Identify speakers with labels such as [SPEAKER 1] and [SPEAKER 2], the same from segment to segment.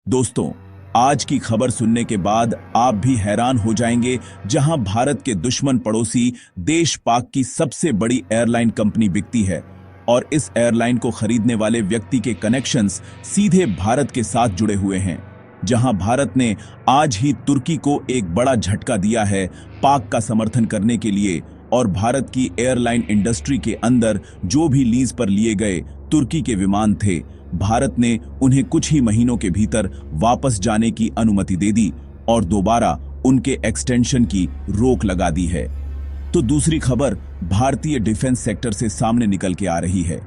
[SPEAKER 1] दोस्तों, आज की खबर सुनने के बाद आप भी हैरान हो जाएंगे, जहां भारत के दुश्मन पड़ोसी देश पाक की सबसे बड़ी एयरलाइन कंपनी बिकती है और इस एयरलाइन को खरीदने वाले व्यक्ति के कनेक्शंस सीधे भारत के साथ जुड़े हुए हैं। जहां भारत ने आज ही तुर्की को एक बड़ा झटका दिया है पाक का समर्थन करने के लिए, और भारत की एयरलाइन इंडस्ट्री के अंदर जो भी लीज पर लिए गए तुर्की के विमान थे, भारत ने उन्हें कुछ ही महीनों के भीतर वापस जाने की अनुमति दे दी और दोबारा उनके एक्सटेंशन की रोक लगा दी है। तो दूसरी खबर भारतीय डिफेंस सेक्टर से सामने निकल के आ रही है,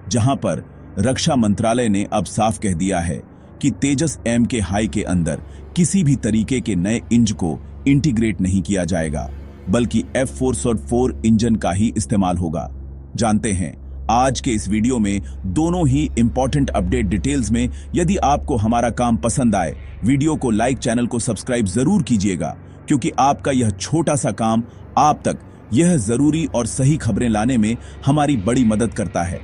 [SPEAKER 1] जहां पर रक्षा मंत्रालय ने अब साफ कह दिया है कि तेजस MK-हाई के अंदर किसी भी तरीके के नए इंजन को इंटीग्रेट नहीं किया जाएगा, बल्कि F404 इंजन का ही इस्तेमाल होगा। जानते हैं आज के इस वीडियो में दोनों ही इंपॉर्टेंट अपडेट डिटेल्स में। यदि आपको हमारा काम पसंद आए, वीडियो को लाइक, चैनल को सब्सक्राइब जरूर कीजिएगा, क्योंकि आपका यह छोटा सा काम आप तक यह जरूरी और सही खबरें लाने में हमारी बड़ी मदद करता है।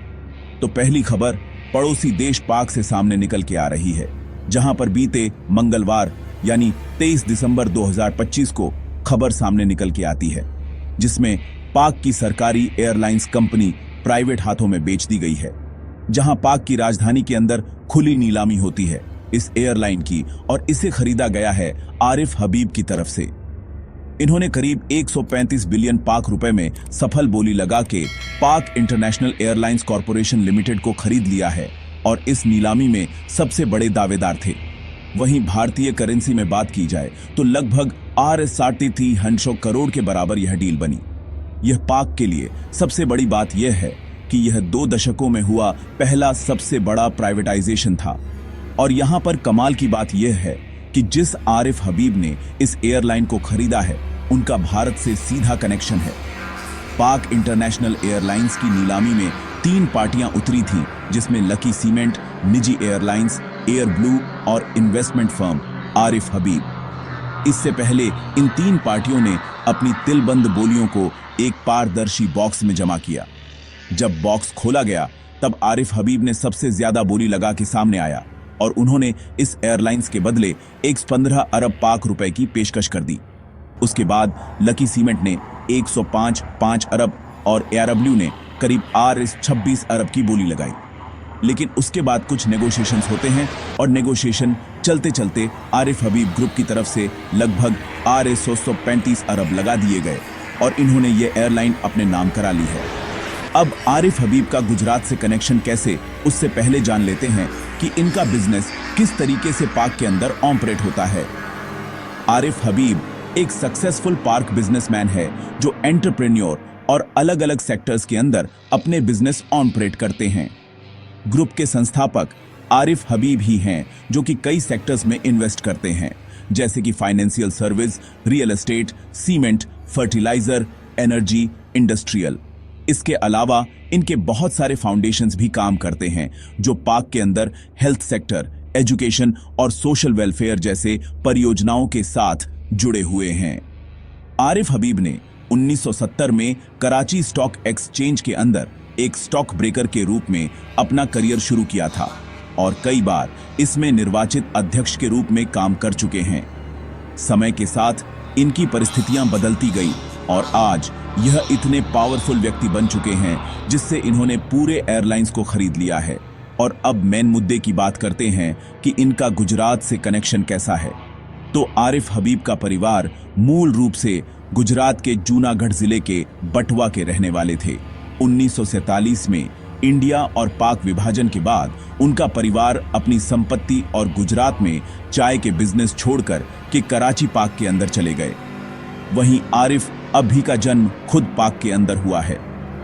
[SPEAKER 1] तो पहली खबर पड़ोसी देश पाक से सामने निकल के आ रही है, जहां पर बीते मंगलवार यानी 23 दिसंबर 2025 को खबर सामने निकल के आती है, जिसमें पाक की सरकारी एयरलाइंस कंपनी प्राइवेट हाथों में बेच दी गई है। जहां पाक की राजधानी के अंदर खुली नीलामी होती है इस एयरलाइन की, और इसे खरीदा गया है आरिफ हबीब की तरफ से। इन्होंने करीब 135 बिलियन पाक रुपए में सफल बोली लगा के पाक इंटरनेशनल एयरलाइंस कॉरपोरेशन लिमिटेड को खरीद लिया है और इस नीलामी में सबसे बड़े दावेदार थे। वहीं भारतीय करेंसी में बात की जाए तो लगभग Rs करोड़ के बराबर यह डील बनी। यह पाक के लिए सबसे बड़ी बात यह है कि यह 2 दशकों में हुआ पहला सबसे बड़ा प्राइवेटाइजेशन था। और यहां पर कमाल की बात यह है कि जिस आरिफ हबीब ने इस एयरलाइन को खरीदा है, उनका भारत से सीधा कनेक्शन है। पाक इंटरनेशनल एयरलाइंस की नीलामी में 3 पार्टियां उतरी थीं, जिसमें लकी सीमेंट, निजी एयरलाइंस, एयर ब्लू और इन्वेस्टमेंट फर्म आरिफ हबीब। इससे पहले इन 3 पार्टियों ने अपनी तिलबंद बोलियों को एक पारदर्शी बॉक्स में जमा किया। जब बॉक्स खोला गया, तब आरिफ हबीब ने सबसे ज्यादा बोली लगा के सामने आया और उन्होंने इस एयरलाइंस के बदले 115 अरब पाक रुपए की पेशकश कर दी। उसके बाद लकी सीमेंट ने 105 अरब और एयरब्लू ने करीब Rs 26 अरब की बोली लगाई। लेकिन उसके बाद कुछ नेगोशिएशंस होते हैं और नेगोशिएशन चलते चलते आरिफ हबीब ग्रुप की तरफ से लगभग Rs 135 अरब लगा दिए गए और इन्होंने ये एयरलाइन अपने नाम करा ली है। अब आरिफ हबीब का गुजरात से कनेक्शन कैसे, उससे पहले जान लेते हैं कि इनका बिजनेस किस तरीके से पाक के अंदर ऑपरेट होता है। आरिफ हबीब एक सक्सेसफुल पार्क बिजनेसमैन है, जो एंटरप्रेन्योर और अलग अलग सेक्टर्स के अंदर अपने बिजनेस ऑपरेट करते हैं। ग्रुप के संस्थापक आरिफ हबीब ही हैं, जो कि कई सेक्टर्स में इन्वेस्ट करते हैं, जैसे कि financial service, real estate, cement, fertiliser, energy, industrial. इसके अलावा इनके बहुत सारे फाउंडेशंस भी काम करते हैं, जो पाक के अंदर हेल्थ सेक्टर, एजुकेशन और सोशल वेलफेयर जैसे परियोजनाओं के साथ जुड़े हुए हैं। आरिफ हबीब ने 1970 में कराची स्टॉक एक्सचेंज के अंदर एक स्टॉक ब्रेकर के रूप में अपना करियर शुरू किया था और कई बार इसमें निर्वाचित अध्यक्ष के रूप में काम कर चुके हैं। समय के साथ इनकी परिस्थितियां बदलती गई और आज यह इतने पावरफुल व्यक्ति बन चुके हैं, जिससे इन्होंने पूरे एयरलाइंस को खरीद लिया है। और अब मेन मुद्दे की बात करते हैं कि इनका गुजरात से कनेक्शन कैसा है। तो आरिफ हबीब का परिवार मूल रूप से गुजरात के जूनागढ़ जिले के बटवा के रहने वाले थे। 1947 में इंडिया और पाक विभाजन के बाद उनका परिवार अपनी संपत्ति और गुजरात में चाय के बिजनेस छोड़कर के कराची पाक के अंदर चले गए। वहीं आरिफ अभी का जन्म खुद पाक के अंदर हुआ है,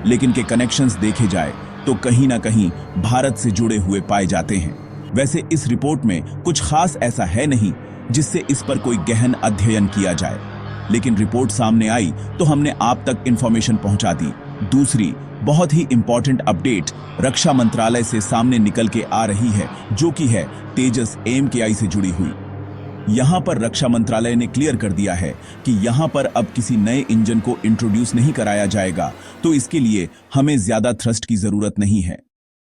[SPEAKER 1] लेकिन के कनेक्शंस देखे जाए तो कहीं ना कहीं भारत से जुड़े हुए पाए जाते हैं। वैसे इस रिपोर्ट में कुछ खास ऐसा है नहीं जिससे इस पर कोई गहन अध्ययन किया जाए, लेकिन रिपोर्ट सामने आई तो हमने आप तक इंफॉर्मेशन पहुंचा दी। दूसरी बहुत ही इंपॉर्टेंट अपडेट रक्षा मंत्रालय से सामने निकल के आ रही है, जो कि है तेजस MK-I से जुड़ी हुई। यहां पर रक्षा मंत्रालय ने क्लियर कर दिया है कि यहां पर अब किसी नए इंजन को इंट्रोड्यूस नहीं कराया जाएगा, तो इसके लिए हमें ज्यादा थ्रस्ट की जरूरत नहीं है।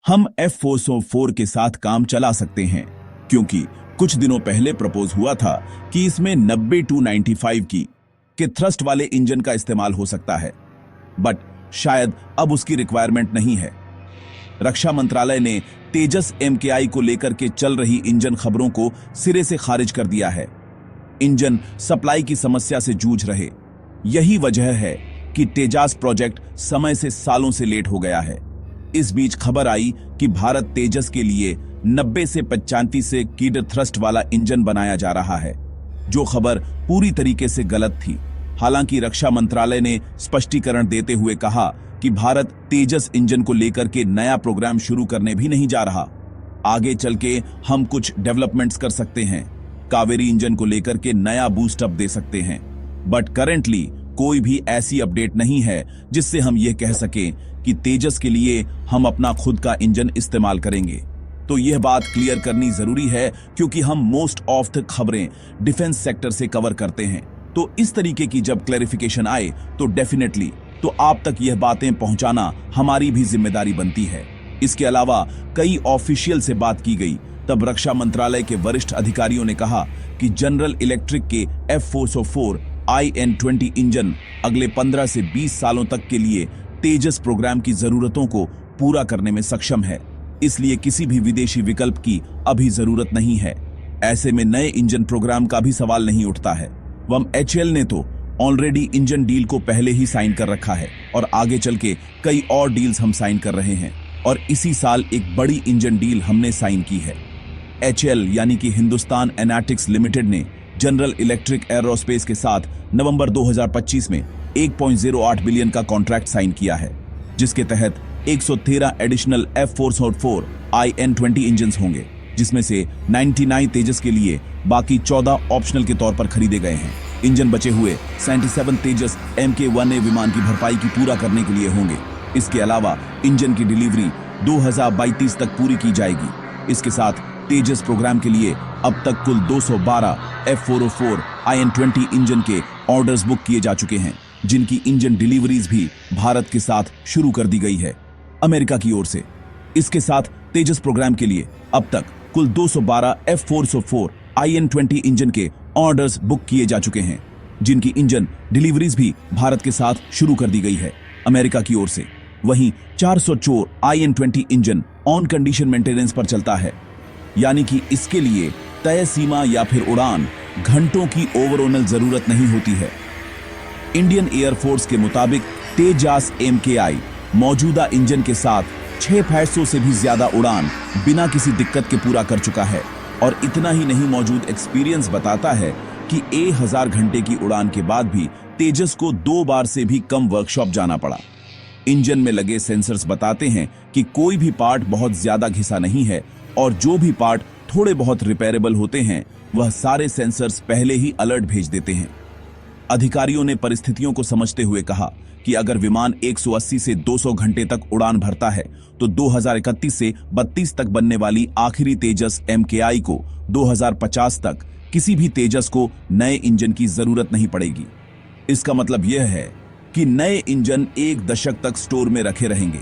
[SPEAKER 1] हम F404 के साथ काम चला सकते हैं। क्योंकि कुछ दिनों पहले प्रपोज हुआ था कि इसमें 90-95 के थ्रस्ट वाले इंजन का इस्तेमाल हो सकता है, बट शायद अब उसकी रिक्वायरमेंट नहीं है। रक्षा मंत्रालय ने तेजस MKI को लेकर के चल रही इंजन खबरों को सिरे से खारिज कर दिया है। इंजन सप्लाई की समस्या से जूझ रहे, यही वजह है कि तेजास प्रोजेक्ट समय से सालों से लेट हो गया है। इस बीच खबर आई कि भारत तेजस के लिए 90 से 95 कीड थ्रस्ट वाला इंजन बनाया जा रहा है, जो खबर पूरी तरीके से गलत थी। हालांकि रक्षा मंत्रालय ने स्पष्टीकरण देते हुए कहा कि भारत तेजस इंजन को लेकर के नया प्रोग्राम शुरू करने भी नहीं जा रहा। आगे चल के हम कुछ डेवलपमेंट्स कर सकते हैं, कावेरी इंजन को लेकर के नया बूस्टअप दे सकते हैं, बट करेंटली कोई भी ऐसी अपडेट नहीं है जिससे हम यह कह सकें कि तेजस के लिए हम अपना खुद का इंजन इस्तेमाल करेंगे। तो यह बात क्लियर करनी जरूरी है, क्योंकि हम मोस्ट ऑफ द खबरें डिफेंस सेक्टर से कवर करते हैं। तो इस तरीके की जब क्लैरिफिकेशन आए तो डेफिनेटली तो आप तक यह बातें पहुंचाना हमारी भी जिम्मेदारी बनती है। इसके अलावा कई ऑफिशियल से बात की गई, तब रक्षा मंत्रालय के वरिष्ठ अधिकारियों ने कहा कि जनरल इलेक्ट्रिक के F404 IN-20 इंजन अगले 15 से 20 सालों तक के लिए तेजस प्रोग्राम की जरूरतों को पूरा करने में सक्षम है, इसलिए किसी भी विदेशी विकल्प की अभी जरूरत नहीं है। ऐसे में नए इंजन प्रोग्राम का भी सवाल नहीं उठता है। HAL ने तो ऑलरेडी इंजन डील को पहले ही साइन कर रखा है और आगे चल के कई और डील्स हम साइन कर रहे हैं, और इसी साल एक बड़ी इंजन डील हमने साइन की है। HAL यानी कि हिंदुस्तान एनाटिक्स लिमिटेड ने जनरल इलेक्ट्रिक एरोस्पेस के साथ नवंबर 2025 में 1.08 बिलियन का कॉन्ट्रैक्ट साइन किया है, जिसके तहत 113 एडिशनल F404 IN-20 इंजन्स होंगे, जिसमें से 99 तेजस के लिए, बाकी 14 ऑप्शनल के तौर पर खरीदे गए हैं। इंजन बचे हुए 77 तेजस Mk1A विमान की भरपाई की पूरा करने के लिए होंगे। इसके अलावा इंजन की डिलीवरी 2032 तक पूरी की जाएगी। इसके साथ तेजस प्रोग्राम के लिए अब तक कुल 212 F404 IN-20 इंजन के ऑर्डर्स बुक किए जा चुके हैं, जिनकी इंजन डिलीवरीज भी भारत के साथ शुरू कर दी गई है अमेरिका की ओर से। इसके साथ तेजस प्रोग्राम के लिए अब तक कुल 212 F404 IN-20 इंजन के ऑर्डर्स बुक किए जा चुके हैं, जिनकी इंजन डिलीवरीज भी भारत के साथ शुरू कर दी गई है अमेरिका की ओर से। वहीं 404 IN-20 engine on condition maintenance पर चलता है, यानी कि इसके लिए तय सीमा या फिर उड़ान घंटों की ओवरऑल जरूरत नहीं होती है। इंडियन एयरफोर्स के मुताबिक तेजास MKI मौजूदा इंजन के साथ 600 से भी ज्यादा उड़ान बिना किसी दिक्कत के पूरा कर चुका है, और इतना ही नहीं, मौजूद एक्सपीरियंस बताता है कि 1000 घंटे की उड़ान के बाद भी तेजस को 2 बार से भी कम वर्कशॉप जाना पड़ा। इंजन में लगे सेंसर्स बताते हैं कि कोई भी पार्ट बहुत ज्यादा घिसा नहीं है, और जो भी पार्ट थोड़े बहुत रिपेयरेबल होते हैं वह सारे सेंसर्स पहले ही अलर्ट भेज देते हैं। अधिकारियों ने परिस्थितियों को समझते हुए कहा कि अगर विमान 180 से 200 घंटे तक उड़ान भरता है तो 2031 से 32 तक बनने वाली आखिरी तेजस MKI को 2050 तक किसी भी तेजस को नए इंजन की जरूरत नहीं पड़ेगी। इसका मतलब यह है कि नए इंजन 1 दशक तक स्टोर में रखे रहेंगे।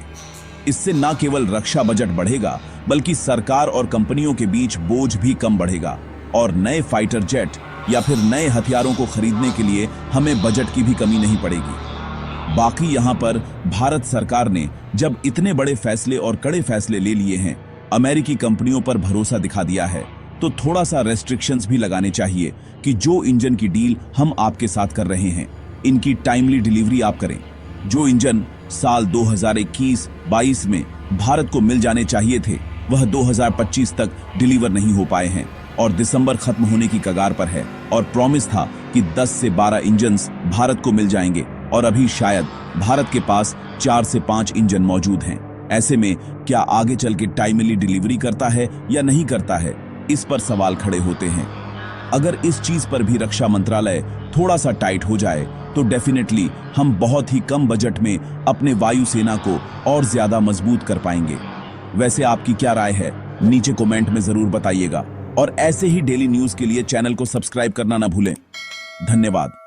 [SPEAKER 1] इससे न केवल रक्षा बजट बढ़ेगा, बल्कि सरकार और कंपनियों के बीच बोझ भी कम बढ़ेगा, और नए फाइटर जेट या फिर नए हथियारों को खरीदने के लिए हमें बजट की भी कमी नहीं पड़ेगी। बाकी यहां पर भारत सरकार ने जब इतने बड़े फैसले और कड़े फैसले ले लिए हैं, अमेरिकी कंपनियों पर भरोसा दिखा दिया है, तो थोड़ा सा रेस्ट्रिक्शंस भी लगाने चाहिए कि जो इंजन की डील हम आपके साथ कर रहे हैं, इनकी टाइमली डिलीवरी आप करें। जो इंजन साल 2021-22 में भारत को मिल जाने चाहिए थे, वह 2025 तक डिलीवर नहीं हो पाए हैं, और दिसंबर खत्म होने की कगार पर है, और प्रॉमिस था कि 10 से 12 इंजन्स भारत को मिल जाएंगे, और अभी शायद भारत के पास 4 से 5 इंजन मौजूद हैं। ऐसे में क्या आगे चल के टाइमली डिलीवरी करता है या नहीं करता है, इस पर सवाल खड़े होते हैं। अगर इस चीज पर भी रक्षा मंत्रालय थोड़ा सा टाइट हो जाए तो डेफिनेटली हम बहुत ही कम बजट में अपने वायुसेना को और ज्यादा मजबूत कर पाएंगे। वैसे आपकी क्या राय है, नीचे कमेंट में जरूर बताइएगा, और ऐसे ही डेली न्यूज के लिए चैनल को सब्सक्राइब करना ना भूलें। धन्यवाद।